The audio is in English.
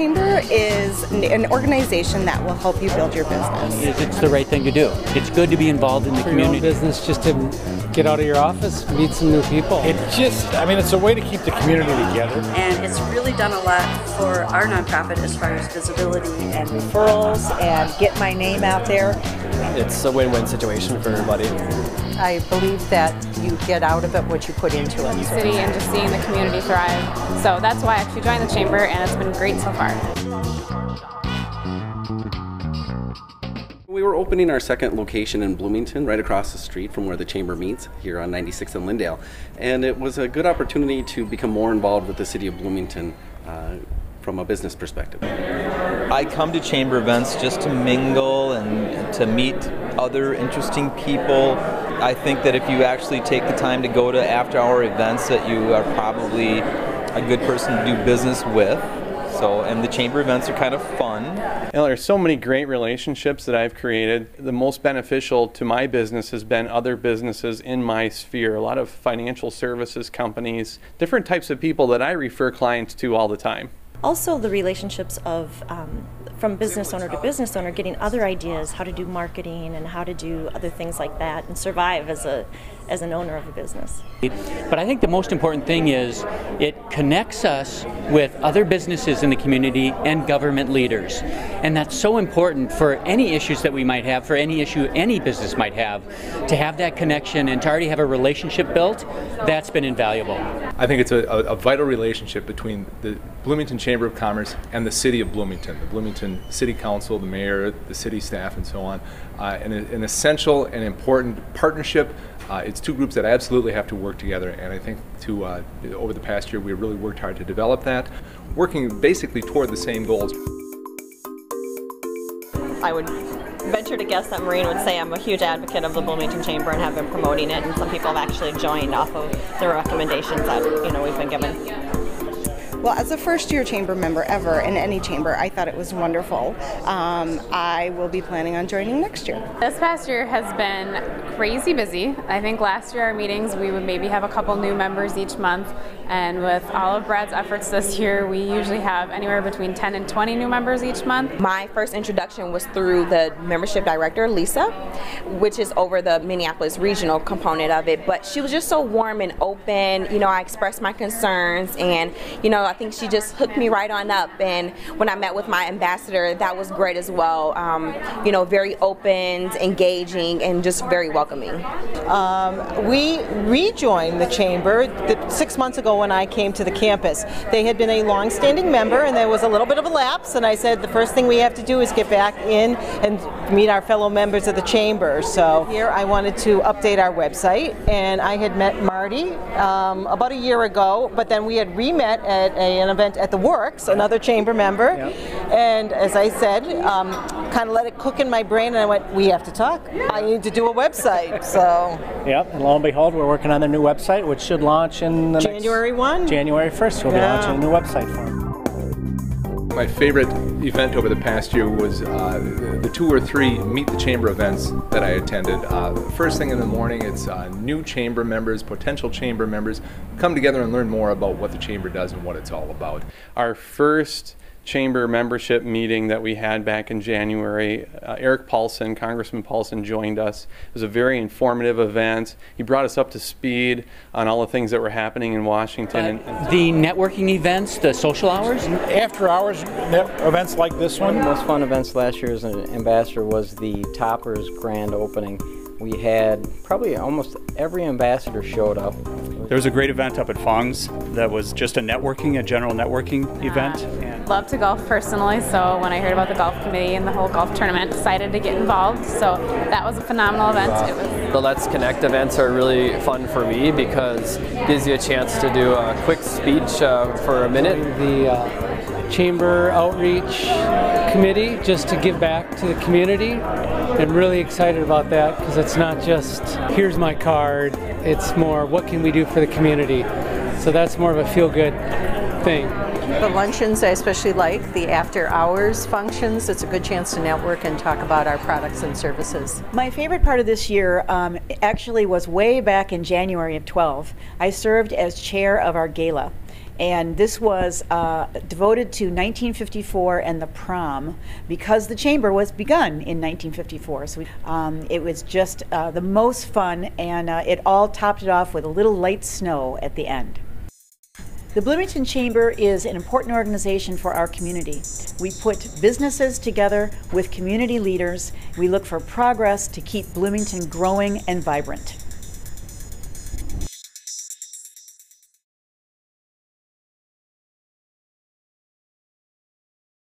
Chamber is an organization that will help you build your business. It's the right thing to do. It's good to be involved in the community. Your own business, just to get out of your office, meet some new people. It's a way to keep the community together. And it's really done a lot for our nonprofit as far as visibility and referrals and get my name out there. It's a win-win situation for everybody. I believe that you get out of it what you put into it. The city and just seeing the community thrive. So that's why I actually joined the Chamber, and it's been great so far. We were opening our second location in Bloomington, right across the street from where the Chamber meets, here on 96th and Lyndale. And it was a good opportunity to become more involved with the city of Bloomington from a business perspective. I come to Chamber events just to mingle and to meet other interesting people. I think that if you actually take the time to go to after-hour events, that you are probably a good person to do business with. And the Chamber events are kind of fun. There's so many great relationships that I've created. The most beneficial to my business has been other businesses in my sphere. A lot of financial services companies, different types of people that I refer clients to all the time. Also the relationships of from business owner to business owner, getting other ideas, how to do marketing and how to do other things like that and survive as an owner of a business. But I think the most important thing is it connects us with other businesses in the community and government leaders. And that's so important for any issues that we might have, for any issue any business might have, to have that connection and to already have a relationship built. That's been invaluable. I think it's a vital relationship between the Bloomington Chamber of Commerce and the City of Bloomington, the Bloomington City Council, the mayor, the city staff, and so on. An essential and important partnership. It's two groups that absolutely have to work together, and I think over the past year we really worked hard to develop that, working basically toward the same goals. I would venture to guess that Maureen would say I'm a huge advocate of the Bloomington Chamber and have been promoting it, and some people have actually joined off of the recommendations that we've been given. Well, as a first-year Chamber member ever in any chamber, I thought it was wonderful. I will be planning on joining next year. This past year has been crazy busy. I think last year our meetings, we would maybe have a couple new members each month, and with all of Brad's efforts this year, we usually have anywhere between 10 and 20 new members each month. My first introduction was through the membership director, Lisa, which is over the Minneapolis regional component of it, but she was just so warm and open. I expressed my concerns, and I think she just hooked me right on up, and when I met with my ambassador, that was great as well. Very open, engaging, and just very welcoming. We rejoined the Chamber 6 months ago when I came to the campus. They had been a long-standing member, and there was a little bit of a lapse, and I said the first thing we have to do is get back in and meet our fellow members of the Chamber. So here I wanted to update our website, and I had met Marty about a year ago, but then we had re-met at an event at the Works, another Chamber member, yep. And as I said, kind of let it cook in my brain, and I went, we have to talk. I need to do a website. So. Yep, and lo and behold, we're working on the new website, which should launch in the January 1? January 1st, we'll be launching a new website for them. My favorite event over the past year was the 2 or 3 Meet the Chamber events that I attended. First thing in the morning, it's new Chamber members, potential Chamber members, come together and learn more about what the Chamber does and what it's all about. Our first Chamber membership meeting that we had back in January, Eric Paulson, Congressman Paulson, joined us. It was a very informative event. He brought us up to speed on all the things that were happening in Washington. The networking events, the social hours? After hours events like this one? One of the most fun events last year as an ambassador was the Toppers grand opening. We had probably almost every ambassador showed up. There was a great event up at Fong's that was just a general networking event. Love to golf personally, so when I heard about the golf committee and the whole golf tournament, decided to get involved. So that was a phenomenal event. The Let's Connect events are really fun for me because it gives you a chance to do a quick speech for a minute. The Chamber Outreach Committee, just to give back to the community, and really excited about that because it's not just here's my card, it's more what can we do for the community. So that's more of a feel-good thing. The luncheons I especially like, the after hours functions. It's a good chance to network and talk about our products and services. My favorite part of this year actually was way back in January of 12. I served as chair of our gala. And this was devoted to 1954 and the prom, because the chamber was begun in 1954. So it was just the most fun, and it all topped it off with a little light snow at the end. The Bloomington Chamber is an important organization for our community. We put businesses together with community leaders. We look for progress to keep Bloomington growing and vibrant.